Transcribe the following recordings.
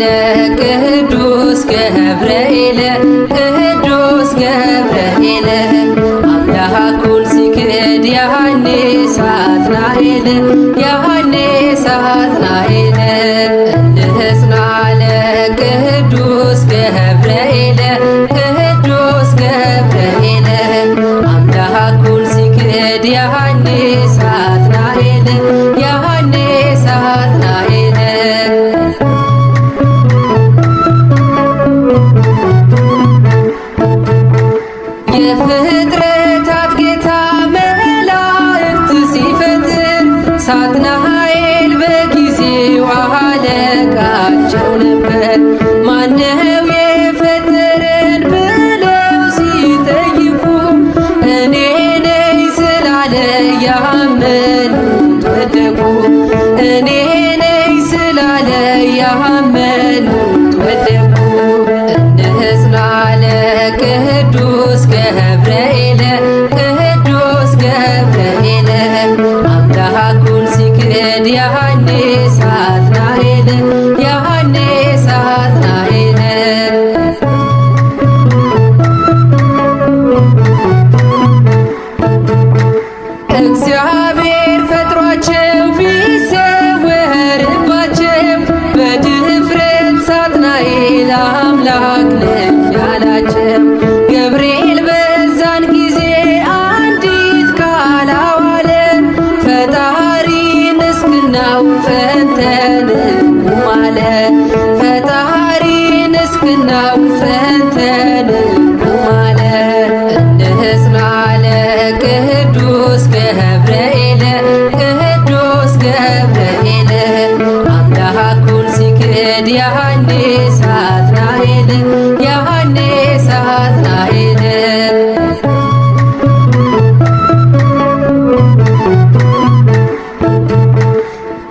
ለቅዱስ ገብርኤል ቅዱስ ገብርኤል አምላኩን ሲክድ ያኔ ሳትናኤል ያኔ ሳትናኤል እንህስና ለቅዱስ ገብርኤል ቅዱስ ገብርኤል አምላኩን ሲክድ ያኔ ሳትናኤል ያኔ ሳትናኤል የፍጥረታት ጌታ መላእክት ሲፈጥር ሳትናኤል በጊዜው አለቃቸው ነበር። ማነው የፈጠረን ብለው ሲጠይቁ እኔ ነኝ ስላለ ያመኑት ወደቁ። እኔ ነኝ ስላለ ያመኑት ወደቁ። እንህስና ለቅዱስ ገብርኤል ቅዱስ ገብርኤል አምላኩን ሲክድ ያኔ ሳትናኤል ያኔ ሳትናኤል እግዚአብሔር ፈጥሯቸው ቢሰወርባቸው በድፍረት ሳትናኤል አምላክ ነኝ አላቸው። ገብርኤል በዛን ጊዜ አንዲት ቃል አዋለ ፈጣሪን እስክናው ፈንተን ቁም አለ። ፈጣሪን እስክናው ፈንተን ቁም አለ። እንህስና ለቅዱስ ገብርኤል ቅዱስ ገብርኤል አምላኩን ሲክድ ያኔ ሳትናኤል ያኔ ሳትናኤል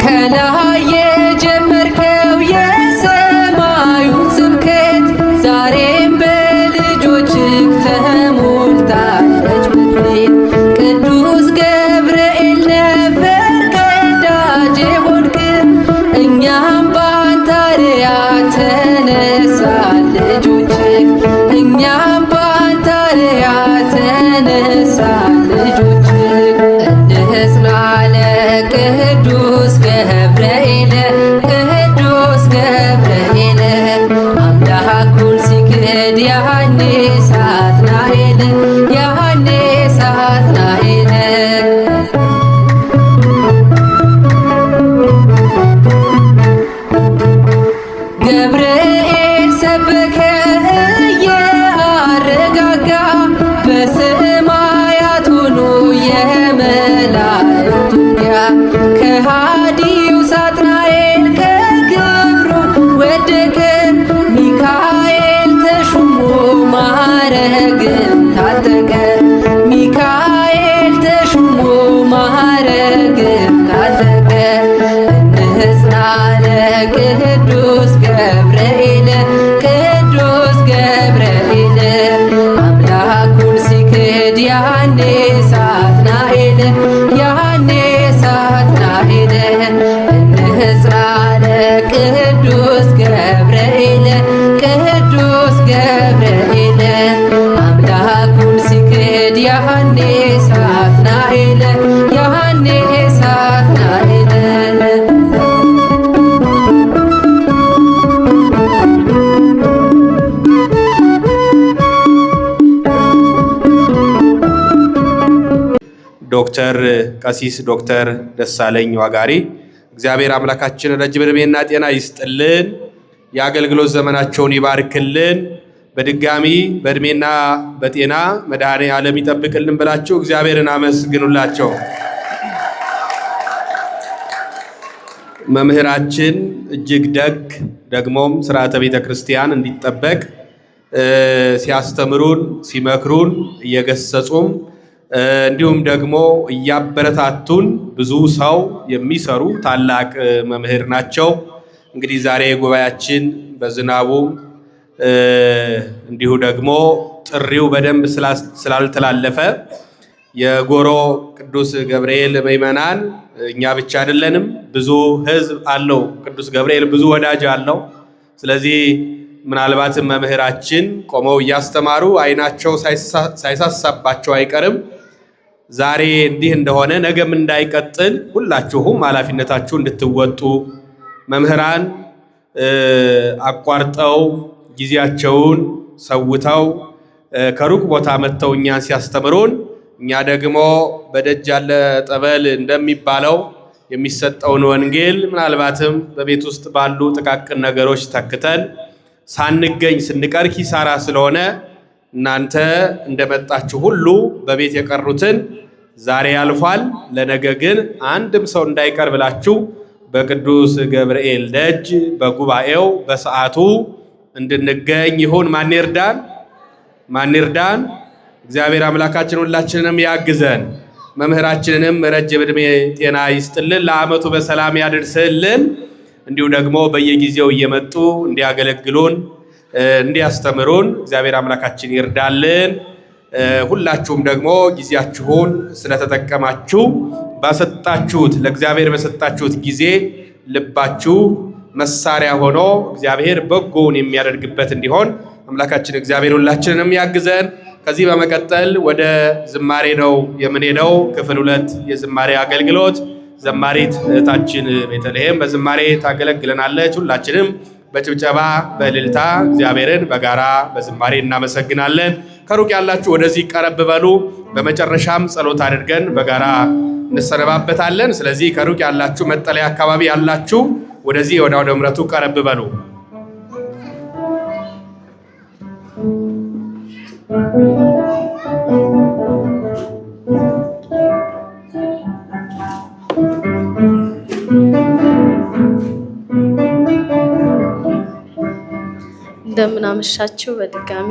ከላይ የጀመርከው የሰማዩን ስብከት ዛሬም በልጆችህ ተሞልታለች ምድሪት። ቅዱስ ገብርኤል ነበር ቀዳጅ ሆንክ እኛም ባንተ አርአያ ተነሳን ልጆችህ እኛም ባንተ አርአያ ተነሳን ልጆችህ። እንህስና ለቅዱስ ገብርኤል ቅዱስ ገብርኤል አምላኩን ሲክድ ያኔ ሳትናኤል ያኔ ሳትናኤል ገብርኤል ሰበከ እያረጋጋ በሰማያት ሆኖ የመላእክት ውጊያ ከሃዲው ሳትናኤል ከክብሩ ወደቀ። ሚካኤል ተሹሞ ማዕረግን ታጠቀ። ሚካኤል ተሹሞ ማዕረግን ታጠቀ። እንህስና ለቅዱስ ገብርኤል ቅዱስ ገብርኤል አምላኩን ሲክድ ያኔ ሳትናኤል ያኔ ሳትናኤል እንህስና ለቅዱስ ገብርኤል ቅዱስ ገብርኤል አምላኩን ሲክድ ያኔ ሳትናኤል ያኔ ሳትናኤል ዶክተር ቀሲስ ዶክተር ደሳለኝ ዋጋሪ እግዚአብሔር አምላካችን ረጅም ዕድሜና ጤና ይስጥልን፣ የአገልግሎት ዘመናቸውን ይባርክልን፣ በድጋሚ በዕድሜና በጤና መድኃኔ ዓለም ይጠብቅልን ብላችሁ እግዚአብሔርን አመስግኑላቸው። መምህራችን እጅግ ደግ ደግሞም ስርዓተ ቤተ ክርስቲያን እንዲጠበቅ ሲያስተምሩን ሲመክሩን እየገሰጹም እንዲሁም ደግሞ እያበረታቱን ብዙ ሰው የሚሰሩ ታላቅ መምህር ናቸው። እንግዲህ ዛሬ ጉባኤያችን በዝናቡ እንዲሁ ደግሞ ጥሪው በደንብ ስላልተላለፈ የጎሮ ቅዱስ ገብርኤል ምእመናን እኛ ብቻ አይደለንም፣ ብዙ ሕዝብ አለው። ቅዱስ ገብርኤል ብዙ ወዳጅ አለው። ስለዚህ ምናልባት መምህራችን ቆመው እያስተማሩ አይናቸው ሳይሳሳባቸው አይቀርም። ዛሬ እንዲህ እንደሆነ ነገም እንዳይቀጥል ሁላችሁም ኃላፊነታችሁ እንድትወጡ መምህራን አቋርጠው ጊዜያቸውን ሰውተው ከሩቅ ቦታ መጥተው እኛን ሲያስተምሩን እኛ ደግሞ በደጅ ያለ ጠበል እንደሚባለው የሚሰጠውን ወንጌል ምናልባትም በቤት ውስጥ ባሉ ጥቃቅን ነገሮች ተክተን ሳንገኝ ስንቀር ኪሳራ ስለሆነ እናንተ እንደመጣችሁ ሁሉ በቤት የቀሩትን ዛሬ ያልፋል፣ ለነገ ግን አንድም ሰው እንዳይቀር ብላችሁ በቅዱስ ገብርኤል ደጅ በጉባኤው በሰዓቱ እንድንገኝ ይሁን። ማን ይርዳን? እግዚአብሔር አምላካችን ሁላችንንም ያግዘን። መምህራችንንም ረጅም ዕድሜ ጤና ይስጥልን፣ ለዓመቱ በሰላም ያደርስልን። እንዲሁ ደግሞ በየጊዜው እየመጡ እንዲያገለግሉን እንዲያስተምሩን እግዚአብሔር አምላካችን ይርዳልን። ሁላችሁም ደግሞ ጊዜያችሁን ስለተጠቀማችሁ ባሰጣችሁት ለእግዚአብሔር በሰጣችሁት ጊዜ ልባችሁ መሳሪያ ሆኖ እግዚአብሔር በጎውን የሚያደርግበት እንዲሆን አምላካችን እግዚአብሔር ሁላችንንም ያግዘን። ከዚህ በመቀጠል ወደ ዝማሬ ነው የምንሄደው። ክፍል 2 የዝማሬ አገልግሎት ዘማሪት እህታችን ቤተልሔም በዝማሬ ታገለግለናለች። ሁላችንም በጭብጨባ በእልልታ እግዚአብሔርን በጋራ በዝማሬ እናመሰግናለን። ከሩቅ ያላችሁ ወደዚህ ቀረብ በሉ። በመጨረሻም ጸሎት አድርገን በጋራ እንሰነባበታለን። ስለዚህ ከሩቅ ያላችሁ መጠለያ አካባቢ ያላችሁ ወደዚህ ወደ አውደ ምሕረቱ ቀረብ በሉ። እንደምን አመሻችሁ። በድጋሚ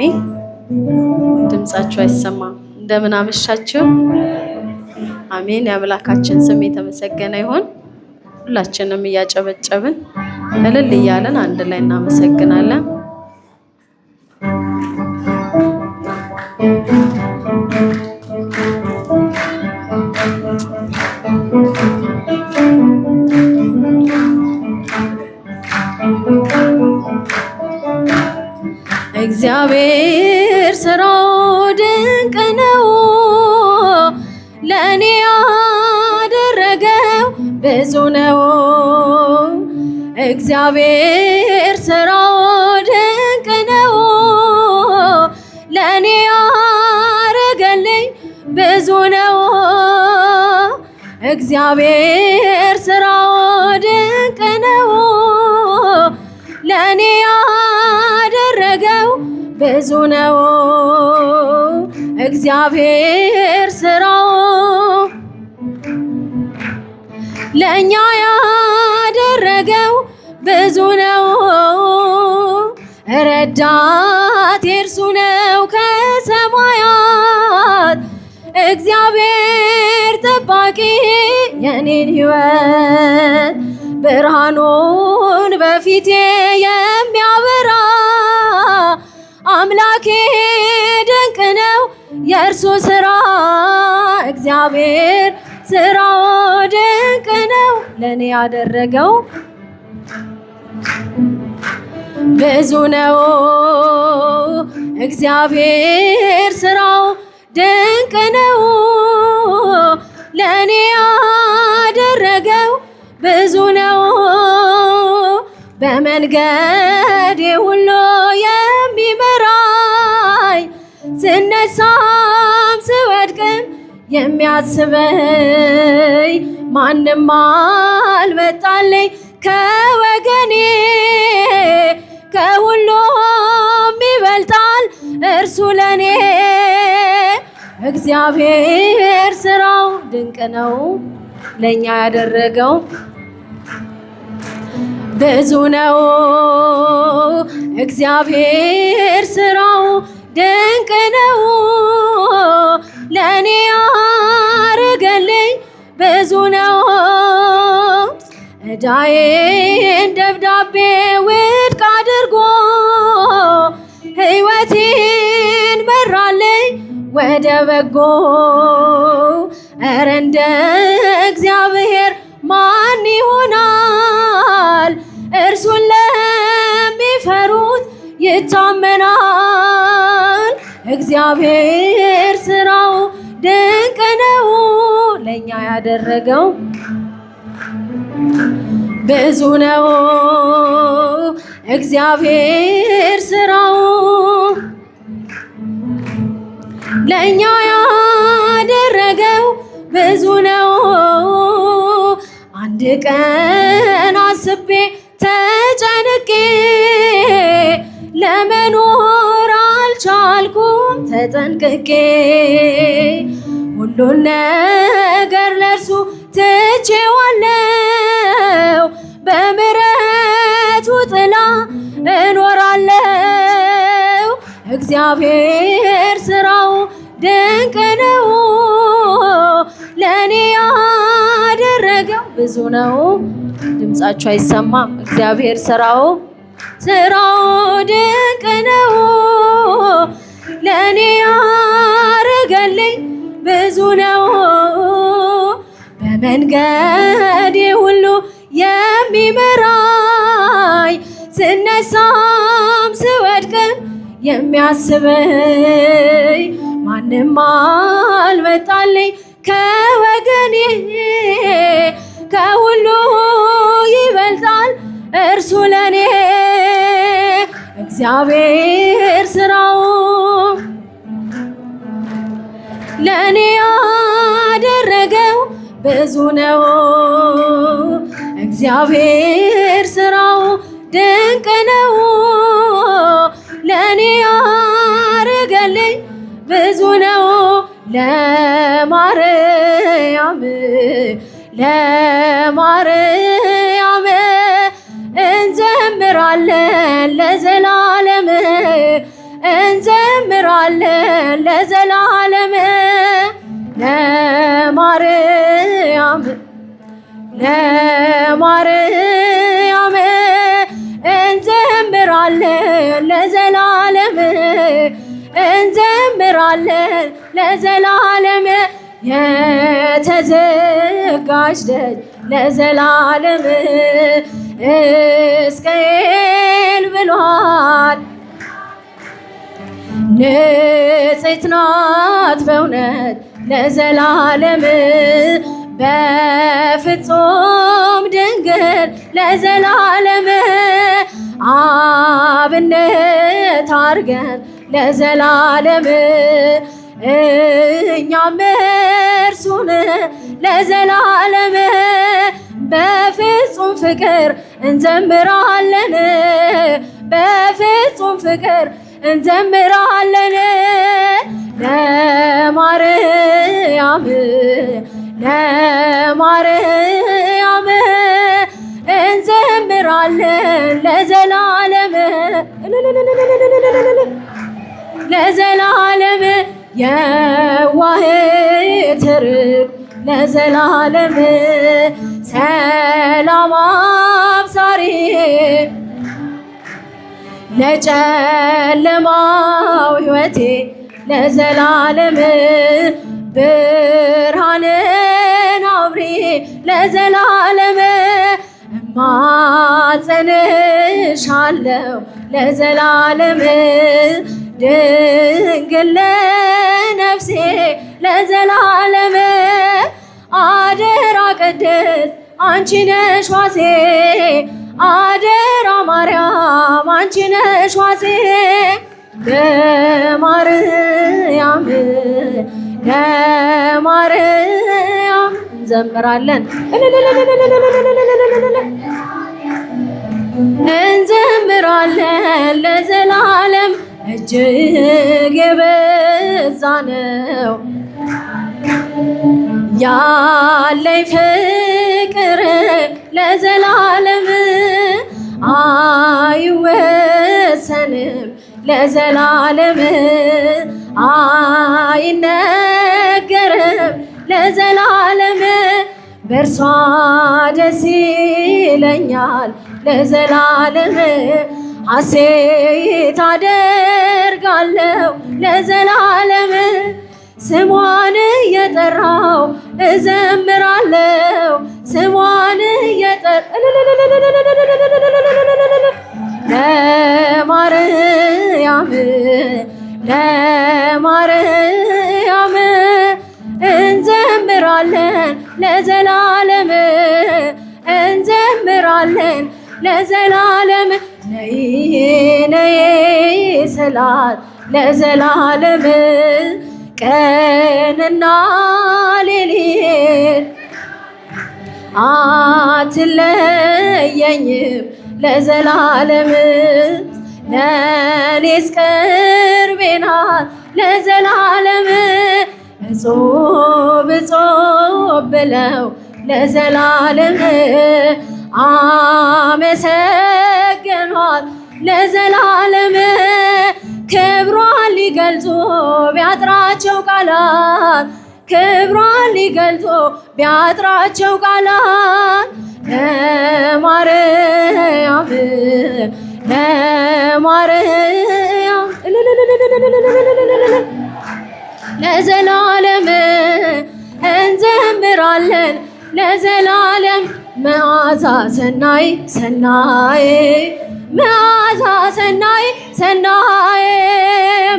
ድምጻችሁ አይሰማም። እንደምን አመሻችሁ። አሜን። የአምላካችን ስም የተመሰገነ ይሁን። ሁላችንም እያጨበጨብን እልል እያለን አንድ ላይ እናመሰግናለን። እግዚአብሔር ሥራው ድንቅ ነው፣ ለእኔ ያደረገው ብዙ ነው። እግዚአብሔር ሥራው ድንቅ ነው፣ ለእኔ ያደረገልኝ ብዙ ነው። እግዚአብሔር ሥራው ድንቅ ነው፣ ለእኔ ያደረገው ብዙ ነው። እግዚአብሔር ሥራው ለእኛ ያደረገው ብዙ ነው። ረዳቴ እርሱ ነው ከሰማያት፣ እግዚአብሔር ጠባቂ የኔን ሕይወት፣ ብርሃኑን በፊቴ የሚያበራ አምላኬ ድንቅ ነው የእርሱ ሥራ። እግዚአብሔር ሥራው ድንቅ ነው፣ ለእኔ ያደረገው ብዙ ነው። እግዚአብሔር ሥራው ድንቅ ነው፣ ለእኔ ያደረገው ብዙ ነው። በመንገዴ ሁሉ የሚመራኝ፣ ስነሳም ስወድቅም የሚያስበኝ፣ ማንም አልመጣልኝ ከወገኔ፣ ከሁሉም ይበልጣል እርሱ ለኔ። እግዚአብሔር ሥራው ድንቅ ነው፣ ለእኛ ያደረገው ብዙ ነው። እግዚአብሔር ሥራው ድንቅ ነው፣ ለእኔ ያደረገልኝ ብዙ ነው። ዕዳዬን ደብዳቤ ውድቅ አድርጎ ሕይወቴን መራልኝ ወደ በጎ። ኧረ እንደ እግዚአብሔር ማን ይሆናል? እርሱን ለሚፈ በሚፈሩት ይታመናል። እግዚአብሔር ስራው ድንቅ ነው፣ ለኛ ያደረገው ብዙ ነው። እግዚአብሔር ስራው ለኛ ያደረገው ብዙ ነው። አንድ ቀን አስቤ ተጨንቄ ለመኖር አልቻልኩም ተጠንቅቄ። ሁሉን ነገር ለእርሱ ትቼዋለሁ፣ በምሕረቱ ጥላ እኖራለሁ። እግዚአብሔር ስራው ድንቅ ነው፣ ለእኔ ያደረገው ብዙ ነው። ድምፃችሁ አይሰማም። እግዚአብሔር ስራው ድንቅ ነው፣ ለእኔ ያደረገልኝ ብዙ ነው። በመንገዴ ሁሉ የሚመራኝ፣ ስነሳም ስወድቅም የሚያስበኝ፣ ማንም አልመጣልኝ ከወገኔ። ከሁሉ ይበልጣል እርሱ ለኔ። እግዚአብሔር ስራው ለኔ ያደረገው ብዙ ነው። እግዚአብሔር ስራው ድንቅ ነው፣ ለኔ ያደረገልኝ ብዙ ነው። ለማርያም እንዘምራለን ለዘላለም፣ እንዘምራለን ለዘላለም። ለማርያም እንዘምራለን ለዘላለም፣ እንዘምራለን ለዘላለም። የተዘጋች ደጅ ለዘላለም ሕዝቅኤል ብሏል። ንጽሕት ናት በእውነት ለዘላለም፣ በፍጹም ድንግል ለዘላለም። አብነት አርገን ለዘላለም እኛም እርሱን ለዘላለም በፍጹም ፍቅር እንዘምራለን፣ በፍጹም ፍቅር እንዘምራለን። ለማርያም እንዘምራለን ለዘላለም፣ ለዘላለም። የዋህት ርግብ ለዘላለም ሰላም አብሳሪ፣ ለጨለማው ሕይወቴ ለዘላለም ብርሃንን አብሪ ለዘላለም። እማጸንሻለሁ ለዘላለም ድንግል ለነፍሴ ለዘላለም። አደራ ቅድስት አንቺ ነሽ ዋሴ፣ አደራ ማርያም አንቺ ነሽ ዋሴ። ለማርያም እንዘምራለን እንዘምራለን ለዘላለም። እጅግ የበዛ ነው ያለኝ ፍቅር ለዘላለም፣ አይወሰንም ለዘላለም፣ አይነገርም ለዘላለም። በእርሷ ደስ ይለኛል ለዘላለም፣ ሐሴት አደርጋለሁ ለዘላለም። ስሟን እየጠራው እዘምራለሁ፣ ስሟን እየጠራው ለማርያም እንዘምራለን ለዘላለም እንዘምራለን ለዘላለም ነይ ነይ ስላት ለዘላለም ቀንና ሌሊት አትለየኝም ለዘላለም ለኔስ ቅርቤ ናት ለዘላለም እጾብ እጾብ ብለው ለዘላለም አመሰገኗት ለዘላለም ክብሯን ሊገልጹ ቢያጥራቸው ቃላት ክብሯን ሊገልጹ ቢያጥራቸው ቃላት ለማርያም ለማርያም ለዘላለም እንዘምራለን ለዘላለም መዓዛ ሰናይ ሰናይ መዓዛ ሰናይ ሰናይ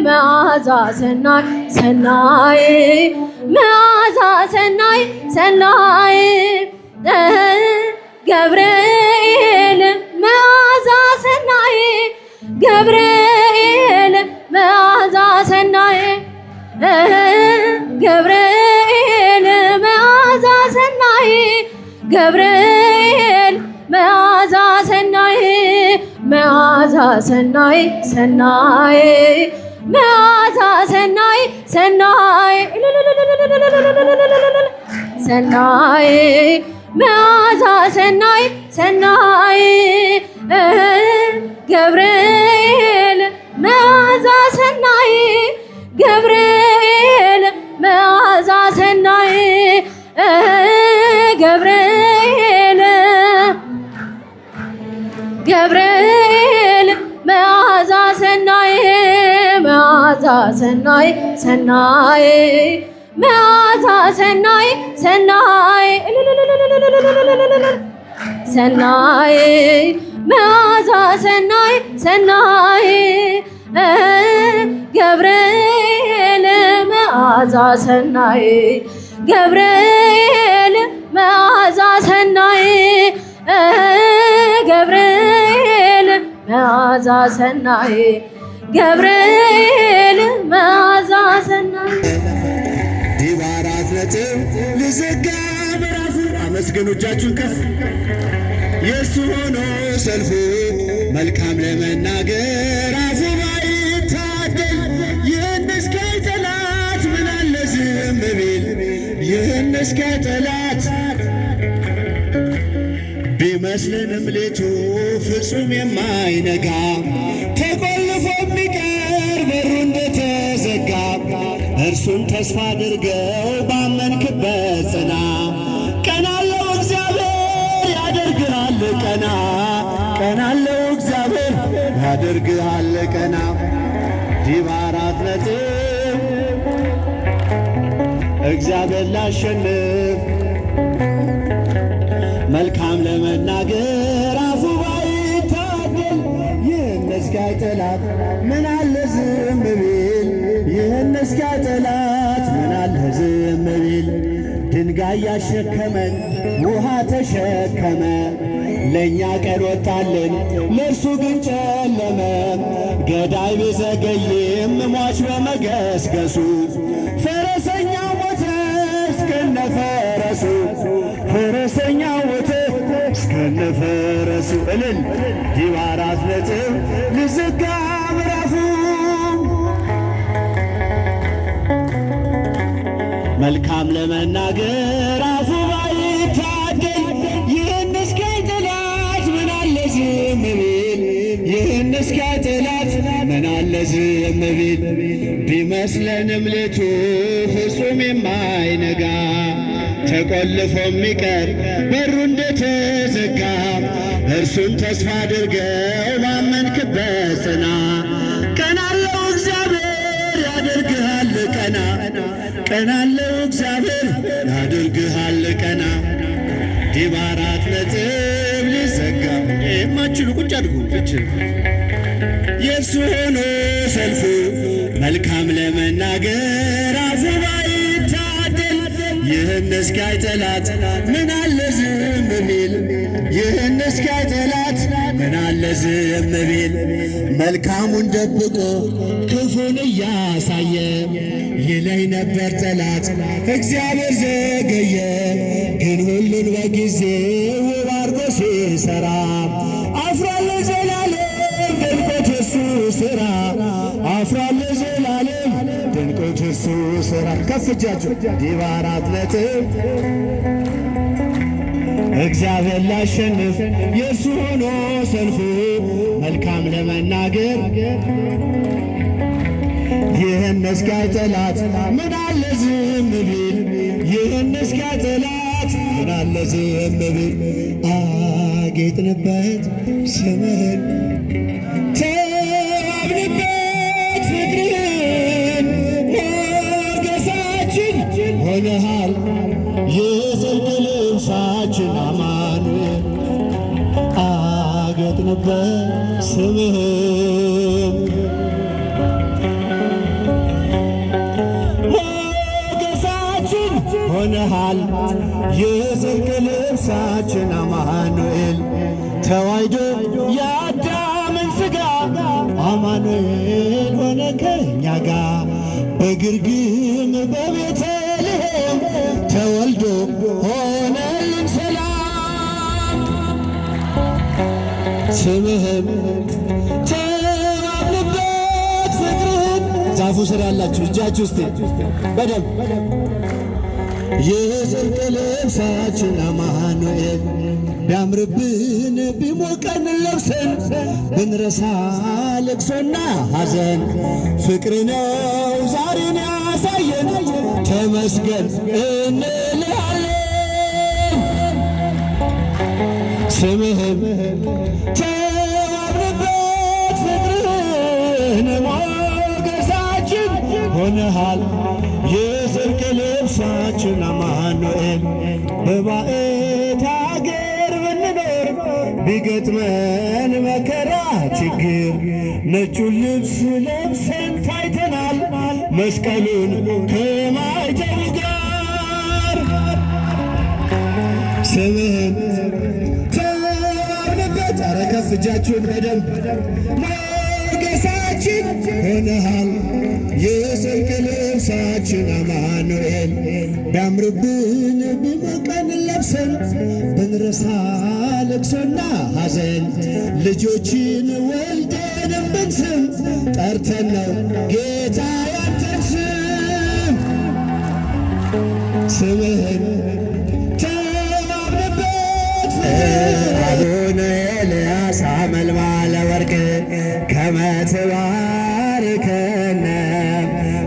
መዓዛ ሰናይ ሰናይ መዓዛ ሰናይ ሰናይ ገብርኤል መዓዛ ሰናይ ገብርኤል መዓዛ ሰናይ ገብርኤል መዓዛ ሰናይ ገብርኤል መዓዛ ሰናይ መዓዛ ሰናይ ሰናይ መዓዛ ሰናይ ሰናይ ሰናይ መዓዛ ሰናይ ሰናይ ገብርኤል መዓዛ ሰናይ ገብርኤል መዓዛ ሰናይ ገብርኤል ገብርኤል መዓዛ ሰናይ መዓዛ ሰናይ ሰናይ መዓዛ ሰናይ ሰናይ ሰናይ መዓዛ ሰናይ ሰናይ ገብርኤል መዓዛ ሰናይ ገብርኤል መዓዛ ሰናይ ገብርኤል መዓዛ ሰናይ ገብርኤል መዓዛ ሰናይ ዲባራት ነጥብ ልዘጋ ምዕራፉ አመስግኑ እጃችሁን ከፍ የእሱ ሆኖ ሰልፉ መልካም ለመናገር አፉ ባይታደል ይህን እስካይ ጠላት ምን አለ ዝም ቢል ይህን እስካይ ጠላት ቢመስልንም ሌቱ ፍጹም የማይነጋ ተቆልፎ የሚቀር በሩ እንደተዘጋ እርሱን ተስፋ አድርገው ባመንክበት ጽና። ቀና አለው እግዚአብሔር ያደርግሃል ቀና ቀና አለው እግዚአብሔር ያደርግሃል ቀና ዲባራት ነጥብ እግዚአብሔር ላሸንፍ መልካም ለመናገር አፉ ባይታደል ይህን እስኪያይ ጠላት ምን አለ ዝም ቢል ይህን እስኪያይ ጠላት ምን አለ ዝም ቢል ድንጋይ ያሸከመን ውሃ ተሸከመ ለእኛ ቀን ወጣልን ለእርሱ ግን ጨለመ ገዳይ ቢዘገይም ሟች በመገስገሱ ፈረሰኛው ሞተ እስከነ ፈረሱ ፈረሰኛው ሞተ እስከነ ፈረሱ እልል ዲባራት ነጥብ ልዘጋ ምዕራፉ መልካም ለመናገር አፉ ባይታደል ይህን እስኪያይ ጠላት ምን አለ ዝም ቢል ይህን እስኪያይ ጠላት ምን አለ ዝም ቢል ቢመስለንም ሌቱ ፍጹም የማይነጋ ተቆልፎ የሚቀር በሩ እንደተዘጋ እርሱን ተስፋ አድርገው ባመንክበት ጽና። ቀና አለው እግዚአብሔር ያደርግሃል ቀና ቀና አለው እግዚአብሔር ያደርግሃል ቀና ዲባራት ነጥብ ሊዘጋ የማችሉ ቁጭ አድርጉ የእርሱ ሆኖ ሰልፉ መልካም ለመናገር አፉ ባይታደል ይህን እስኪያይ ጠላት ምን አለ ዝም ቢል ይህን እስኪያይ ጠላት ምን አለ ዝም ቢል መልካሙን ደብቆ ክፉን እያሳየ ይለኝ ነበር ጠላት እግዚአብሔር ዘገየ። ግን ሁሉን በጊዜው ውብ አድርጎ ሲሰራ አፍሯል ዘላለም ድንቆት የሱ ሥራ አፍሯል ዘላለም ድንቆት የሱ ሥራ። ከፍ እጃችሁ ዲባ 4 ነጥብ እግዚአብሔር ላሸንፍ የእሱ ሆኖ ሰልፉ መልካም ለመናገር ይህን እስኪያይ ጠላት ምን አለ ዝም ቢል ይህን እስኪያይ ጠላት ምን አለ ዝም ቢል አጌጥንበት ስምህን ተዋብንበት ፍቅርህን ሞገሳችን ሆነሃል የጽድቅ ልብሳችን አማኑኤል አጌጥንበት ስምህን ሞገሳችን ሆነሃል የጽድቅ ልብሳችን አማኑኤል ተዋሕዶ የአዳምን ሥጋ አማኑኤል ሆነ ከእኛ ጋር በግርግም በቤተልሔም ተወልዶ ሆነልን ሰላም ስምህን ተዋብንበት ፍቅርህን ዛፉ ስር ያላችሁ እጃችሁ ውስጥ በደንብ የጽድቅ ልብሳችን አማኑኤል ቢያምርብን ቢሞቀን ለብሰን ብንረሳ ልቅሶና ሐዘን ፍቅር ነው ዛሬን ያሳየን ተመስገን እንልሃለን። ስምህን ተዋብንበት ፍቅርህን ሞገሳችን ሆነሃል የጽድቅ ልብሳችን አማኑኤል በባዕድ አገር ብንኖር ቢገጥመን መከራ ችግር ነጩን ልብስ ለብሰን ታይተናል መስቀሉን ከማይተው ጋር ስምህን ተዋብንበት ኧረ ከፍ እጃችሁን በደንብ ሞገሳችን ሆነሃል የጽድቅ ልብሳችን አማኑኤል ቢያምርብን ቢሞቀን ለብሰን ብንረሳ ልቅሶና ሐዘን ልጆችን ወልደንም ብንስም ጠርተን ነው ጌታ ያንተን ስም ስምህን ተዋብንበት አቡነ ኤልያስ አመልማለ ወርቅ ከመ ትባርከነ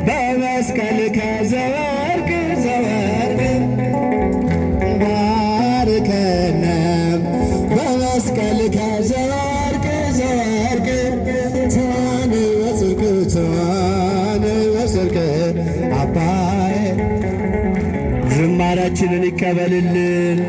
በመስቀልከ ዘወርቅ ዘወርቅ ባርከነ በመስቀልከ ዘወርቅ ዘወርቅ ተዋነ በጽድቅ ተዋነ በጽድቅ አባዬ ዝማሬያችንን ይቀበልልን።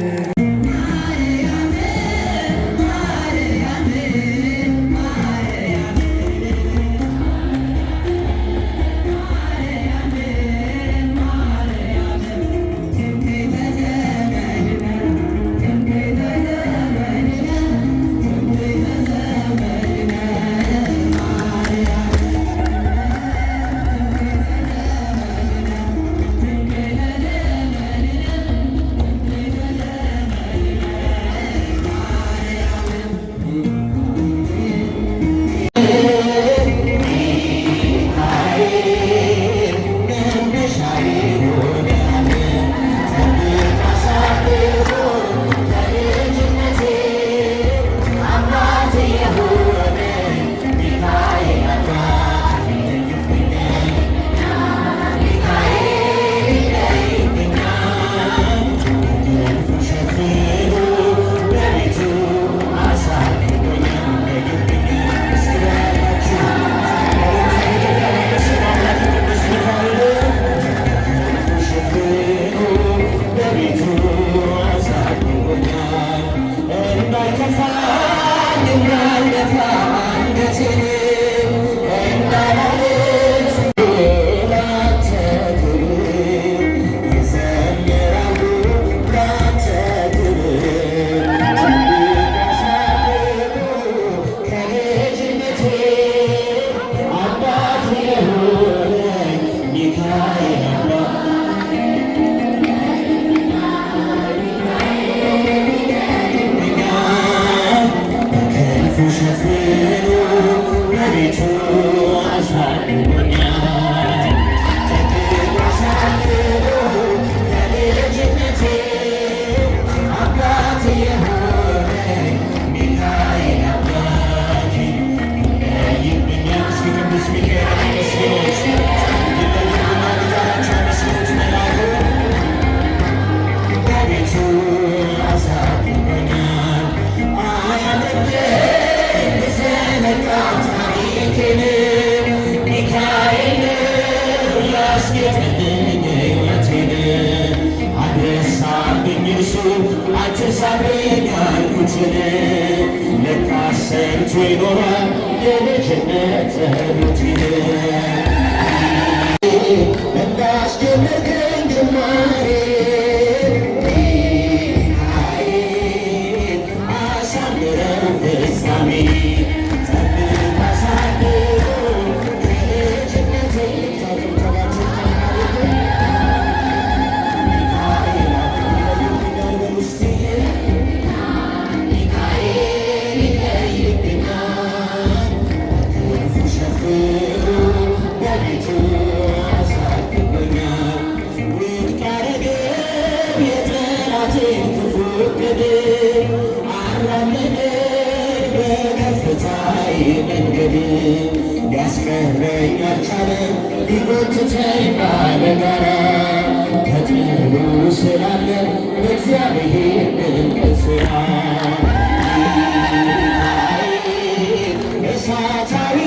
በቤቱ አሳድጎኛል። ጠብቆ አሳድጎ ከልጅነቴ አባቴ የሆነኝ ሚካኤል አባቴ ይለይብኛል። እስኪ ቅዱስ ሚካኤል አመስግኑት፣ ይለይብኛል እያላችሁ አመስግኑት። መላኩ በቤቱ አሳድጎኛል። አያለቅም የዘነጋ ታሪኬን ሚካኤል ያስጌጠልኝ ሕይወቴን አትርሳብኝ እርሱ አትርሳብኝ ያልኩትን ለካስ ሰርቶ ይኖራል የልጅነት ጸሎቴን እንዳስጀመርከኝ ጅማሬ ሚካኤል አሳምረው ፍጻሜ ጠብቅ አሳድጎ ከልጅነቴ ያስቀረኝ አልቻለም ሊጎትተኝ ባለጋራ ከጥሉ ስላለ በእግዚአብሔር ድንቅ ሥራ እሳታዊ